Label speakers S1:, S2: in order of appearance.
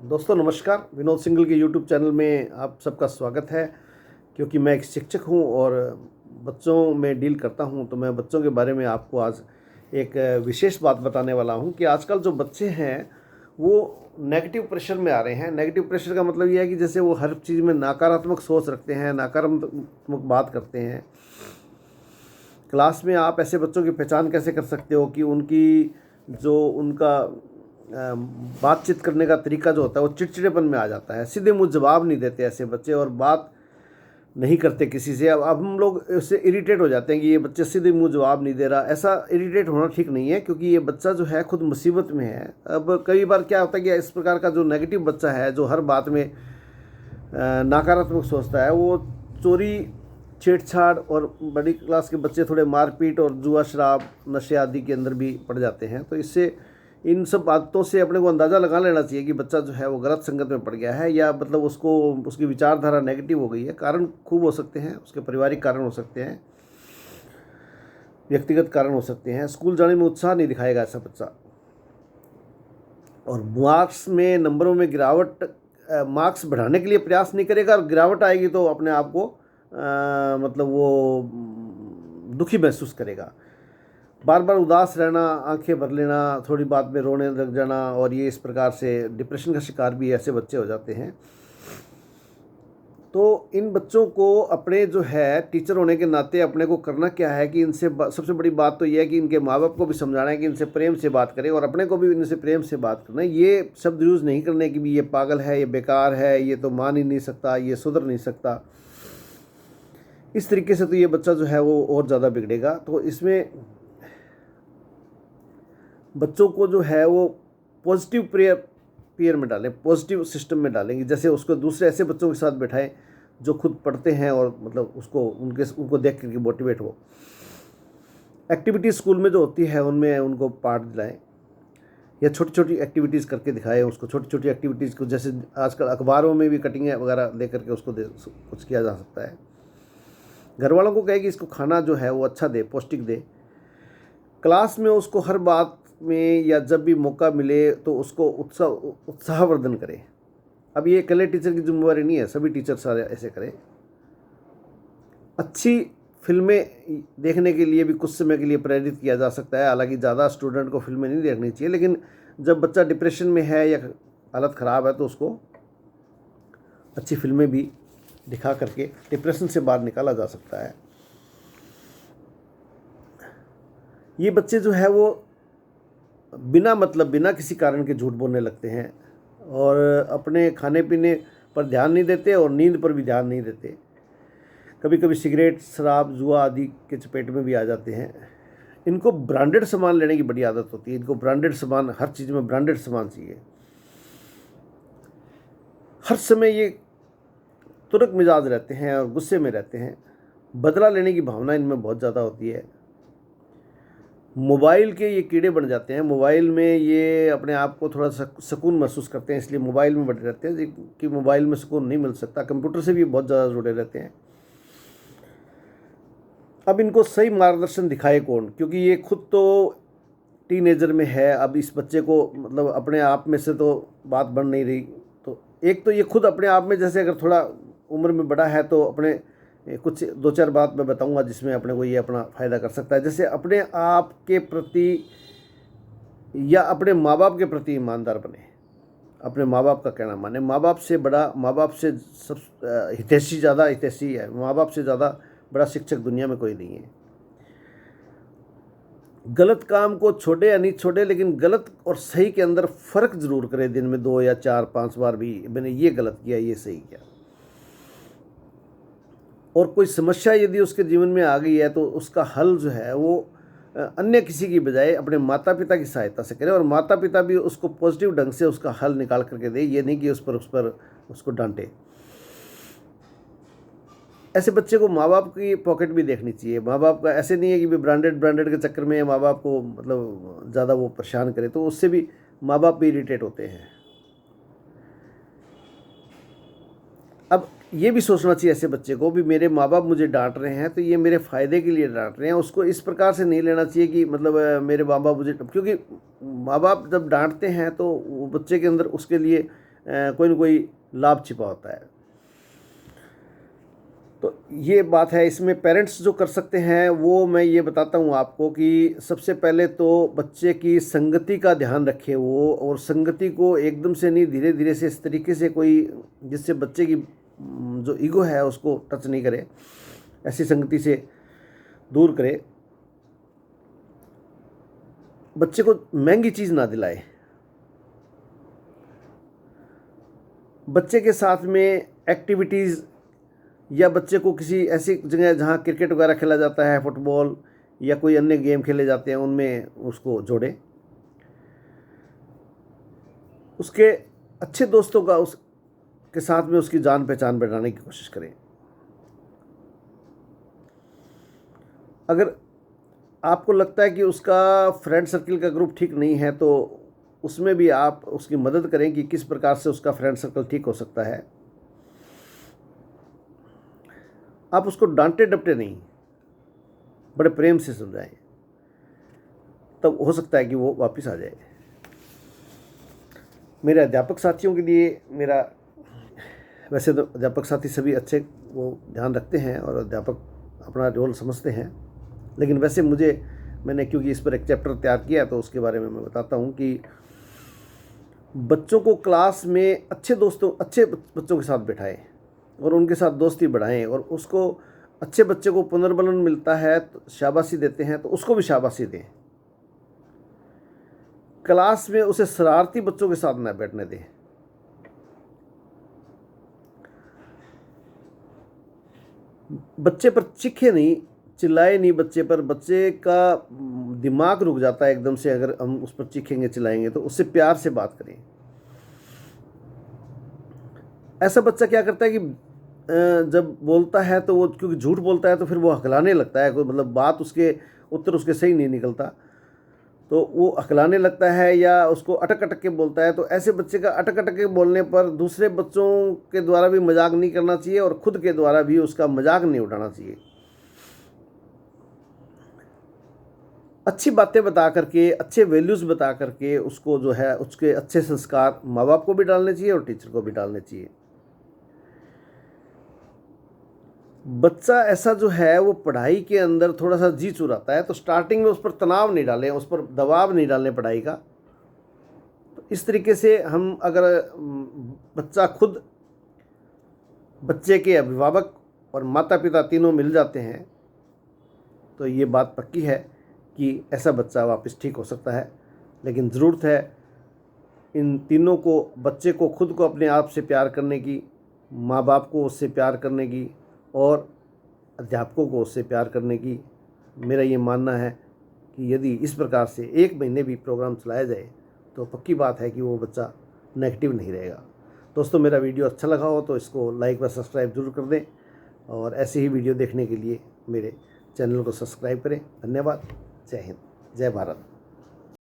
S1: दोस्तों नमस्कार। विनोद सिंगल के यूट्यूब चैनल में आप सबका स्वागत है। क्योंकि मैं एक शिक्षक हूं और बच्चों में डील करता हूं, तो मैं बच्चों के बारे में आपको आज एक विशेष बात बताने वाला हूं कि आजकल जो बच्चे हैं वो नेगेटिव प्रेशर में आ रहे हैं। नेगेटिव प्रेशर का मतलब ये है कि जैसे वो हर चीज़ में नकारात्मक सोच रखते हैं, नकारात्मक बात करते हैं। क्लास में आप ऐसे बच्चों की पहचान कैसे कर सकते हो कि उनकी जो उनका बातचीत करने का तरीका जो होता है वो चिड़चिड़ेपन में आ जाता है। सीधे मुंह जवाब नहीं देते ऐसे बच्चे और बात नहीं करते किसी से। अब हम लोग उससे इरिटेट हो जाते हैं कि ये बच्चे सीधे मुंह जवाब नहीं दे रहा। ऐसा इरिटेट होना ठीक नहीं है, क्योंकि ये बच्चा जो है खुद मुसीबत में है। अब कई बार क्या होता है कि इस प्रकार का जो नेगेटिव बच्चा है, जो हर बात में नकारात्मक सोचता है, वो चोरी, छेड़छाड़ और बड़ी क्लास के बच्चे थोड़े मारपीट और जुआ, शराब, नशे आदि के अंदर भी पड़ जाते हैं। तो इससे इन सब बातों से अपने को अंदाज़ा लगा लेना चाहिए कि बच्चा जो है वो गलत संगत में पड़ गया है, या मतलब उसको उसकी विचारधारा नेगेटिव हो गई है। कारण खूब हो सकते हैं, उसके पारिवारिक कारण हो सकते हैं, व्यक्तिगत कारण हो सकते हैं। स्कूल जाने में उत्साह नहीं दिखाएगा ऐसा बच्चा, और मार्क्स में, नंबरों में गिरावट, मार्क्स बढ़ाने के लिए प्रयास नहीं करेगा, और गिरावट आएगी तो अपने आप को मतलब वो दुखी महसूस करेगा। बार बार उदास रहना, आंखें भर लेना, थोड़ी बात में रोने लग जाना, और ये इस प्रकार से डिप्रेशन का शिकार भी ऐसे बच्चे हो जाते हैं। तो इन बच्चों को अपने जो है टीचर होने के नाते अपने को करना क्या है कि इनसे सबसे बड़ी बात तो ये है कि इनके माँ बाप को भी समझाना है कि इनसे प्रेम से बात करें, और अपने को भी इनसे प्रेम से बात करना है। ये शब्द यूज़ नहीं करने कि भी ये पागल है, ये बेकार है, ये तो मान ही नहीं सकता, ये सुधर नहीं सकता। इस तरीके से तो ये बच्चा जो है वो और ज़्यादा बिगड़ेगा। तो इसमें बच्चों को जो है वो पॉजिटिव पीयर में डालें, पॉजिटिव सिस्टम में डालेंगे। जैसे उसको दूसरे ऐसे बच्चों के साथ बैठाएं जो खुद पढ़ते हैं और मतलब उनको देख करके मोटिवेट हो। एक्टिविटीज़ स्कूल में जो होती है उनमें उनको पार्ट दिलाएं, या छोटी छोटी एक्टिविटीज़ करके दिखाएं उसको। छोटी छोटी एक्टिविटीज़ को जैसे आजकल अखबारों में भी कटिंग वगैरह दे करके उसको कुछ किया जा सकता है। घर वालों को कहे कि इसको खाना जो है वो अच्छा दे, पौष्टिक दे। क्लास में उसको हर बात में या जब भी मौका मिले तो उसको उत्साहवर्धन करें। अब ये अकेले टीचर की जिम्मेवारी नहीं है, सभी टीचर सारे ऐसे करें। अच्छी फिल्में देखने के लिए भी कुछ समय के लिए प्रेरित किया जा सकता है। हालांकि ज़्यादा स्टूडेंट को फिल्में नहीं देखनी चाहिए, लेकिन जब बच्चा डिप्रेशन में है या हालत ख़राब है तो उसको अच्छी फिल्में भी दिखा करके डिप्रेशन से बाहर निकाला जा सकता है। ये बच्चे जो है वो बिना मतलब, बिना किसी कारण के झूठ बोलने लगते हैं, और अपने खाने पीने पर ध्यान नहीं देते और नींद पर भी ध्यान नहीं देते। कभी कभी सिगरेट, शराब, जुआ आदि के चपेट में भी आ जाते हैं। इनको ब्रांडेड सामान लेने की बड़ी आदत होती है। इनको ब्रांडेड सामान, हर चीज़ में ब्रांडेड सामान चाहिए। हर समय ये तुरक मिजाज रहते हैं और गुस्से में रहते हैं। बदला लेने की भावना इनमें बहुत ज़्यादा होती है। मोबाइल के ये कीड़े बन जाते हैं। मोबाइल में ये अपने आप को थोड़ा सा सुकून महसूस करते हैं, इसलिए मोबाइल में बड़े रहते हैं, कि मोबाइल में सुकून नहीं मिल सकता। कंप्यूटर से भी बहुत ज़्यादा जुड़े रहते हैं। अब इनको सही मार्गदर्शन दिखाए कौन, क्योंकि ये खुद तो टीनेजर में है। अब इस बच्चे को मतलब अपने आप में से तो बात बन नहीं रही। तो एक तो ये खुद अपने आप में, जैसे अगर थोड़ा उम्र में बड़ा है तो अपने कुछ दो चार बात मैं बताऊंगा जिसमें अपने को ये अपना फ़ायदा कर सकता है। जैसे अपने आप के प्रति या अपने माँ बाप के प्रति ईमानदार बने, अपने माँ बाप का कहना माने। माँ बाप से बड़ा, माँ बाप से सब हितैषी, ज़्यादा हितैषी है। माँ बाप से ज़्यादा बड़ा शिक्षक दुनिया में कोई नहीं है। गलत काम को छोड़े या नहीं छोड़े, लेकिन गलत और सही के अंदर फ़र्क ज़रूर करे। दिन में 2 या 4 5 बार भी मैंने ये गलत किया, ये सही किया। और कोई समस्या यदि उसके जीवन में आ गई है तो उसका हल जो है वो अन्य किसी की बजाय अपने माता पिता की सहायता से करे, और माता पिता भी उसको पॉजिटिव ढंग से उसका हल निकाल करके दे। ये नहीं कि उस पर उसको डांटे। ऐसे बच्चे को माँ बाप की पॉकेट भी देखनी चाहिए। माँ बाप का ऐसे नहीं है कि भी ब्रांडेड के चक्कर में माँ बाप को मतलब ज़्यादा वो परेशान करे, तो उससे भी माँ बाप भी इरिटेट होते हैं। अब ये भी सोचना चाहिए ऐसे बच्चे को भी, मेरे माँ बाप मुझे डांट रहे हैं तो ये मेरे फ़ायदे के लिए डांट रहे हैं। उसको इस प्रकार से नहीं लेना चाहिए कि मतलब मेरे माँ बाप मुझे, क्योंकि माँ बाप जब डांटते हैं तो वो बच्चे के अंदर उसके लिए कोई ना कोई लाभ छिपा होता है। तो ये बात है। इसमें पेरेंट्स जो कर सकते हैं वो मैं ये बताता हूँ आपको कि सबसे पहले तो बच्चे की संगति का ध्यान रखे वो, और संगति को एकदम से नहीं, धीरे धीरे से, इस तरीके से कोई जिससे बच्चे की जो ईगो है उसको टच नहीं करे, ऐसी संगति से दूर करे। बच्चे को महंगी चीज़ ना दिलाए। बच्चे के साथ में एक्टिविटीज़, या बच्चे को किसी ऐसी जगह जहाँ क्रिकेट वगैरह खेला जाता है, फुटबॉल या कोई अन्य गेम खेले जाते हैं, उनमें उसको जोड़े। उसके अच्छे दोस्तों का उसके साथ में उसकी जान पहचान बढ़ाने की कोशिश करें। अगर आपको लगता है कि उसका फ्रेंड सर्किल का ग्रुप ठीक नहीं है तो उसमें भी आप उसकी मदद करें कि किस प्रकार से उसका फ्रेंड सर्कल ठीक हो सकता है। आप उसको डांटे डपटे नहीं, बड़े प्रेम से समझाएं, तब हो सकता है कि वो वापस आ जाए। मेरे अध्यापक साथियों के लिए मेरा, वैसे तो अध्यापक साथी सभी अच्छे वो ध्यान रखते हैं और अध्यापक अपना रोल समझते हैं, लेकिन वैसे मैंने क्योंकि इस पर एक चैप्टर तैयार किया तो उसके बारे में मैं बताता हूँ कि बच्चों को क्लास में अच्छे बच्चों के साथ बिठाएं और उनके साथ दोस्ती बढ़ाएं, और उसको अच्छे बच्चे को पुनर्बलन मिलता है तो शाबाशी देते हैं तो उसको भी शाबाशी दें। क्लास में उसे शरारती बच्चों के साथ न बैठने दें। बच्चे पर चीखे नहीं, चिल्लाए नहीं बच्चे पर। बच्चे का दिमाग रुक जाता है एकदम से अगर हम उस पर चीखेंगे चिल्लाएंगे, तो उससे प्यार से बात करें। ऐसा बच्चा क्या करता है कि जब बोलता है तो वो, क्योंकि झूठ बोलता है तो फिर वो हकलाने लगता है, कोई मतलब बात उसके उत्तर उसके सही नहीं निकलता तो वो हकलाने लगता है या उसको अटक अटक के बोलता है। तो ऐसे बच्चे का अटक अटक के बोलने पर दूसरे बच्चों के द्वारा भी मजाक नहीं करना चाहिए और खुद के द्वारा भी उसका मजाक नहीं उठाना चाहिए। अच्छी बातें बता करके, अच्छे वैल्यूज़ बता करके उसको जो है उसके अच्छे संस्कार माँ बाप को भी डालने चाहिए और टीचर को भी डालने चाहिए। बच्चा ऐसा जो है वो पढ़ाई के अंदर थोड़ा सा जी चुराता है, तो स्टार्टिंग में उस पर तनाव नहीं डालें, उस पर दबाव नहीं डालें पढ़ाई का। तो इस तरीके से हम अगर बच्चा खुद, बच्चे के अभिभावक और माता पिता तीनों मिल जाते हैं तो ये बात पक्की है कि ऐसा बच्चा वापस ठीक हो सकता है। लेकिन ज़रूरत है इन तीनों को, बच्चे को खुद को अपने आप से प्यार करने की, माँ बाप को उससे प्यार करने की और अध्यापकों को उससे प्यार करने की। मेरा ये मानना है कि यदि इस प्रकार से 1 महीने भी प्रोग्राम चलाया जाए तो पक्की बात है कि वो बच्चा नेगेटिव नहीं रहेगा। दोस्तों, मेरा वीडियो अच्छा लगा हो तो इसको लाइक व सब्सक्राइब जरूर कर दें, और ऐसे ही वीडियो देखने के लिए मेरे चैनल को सब्सक्राइब करें। धन्यवाद। जय हिंद, जय भारत।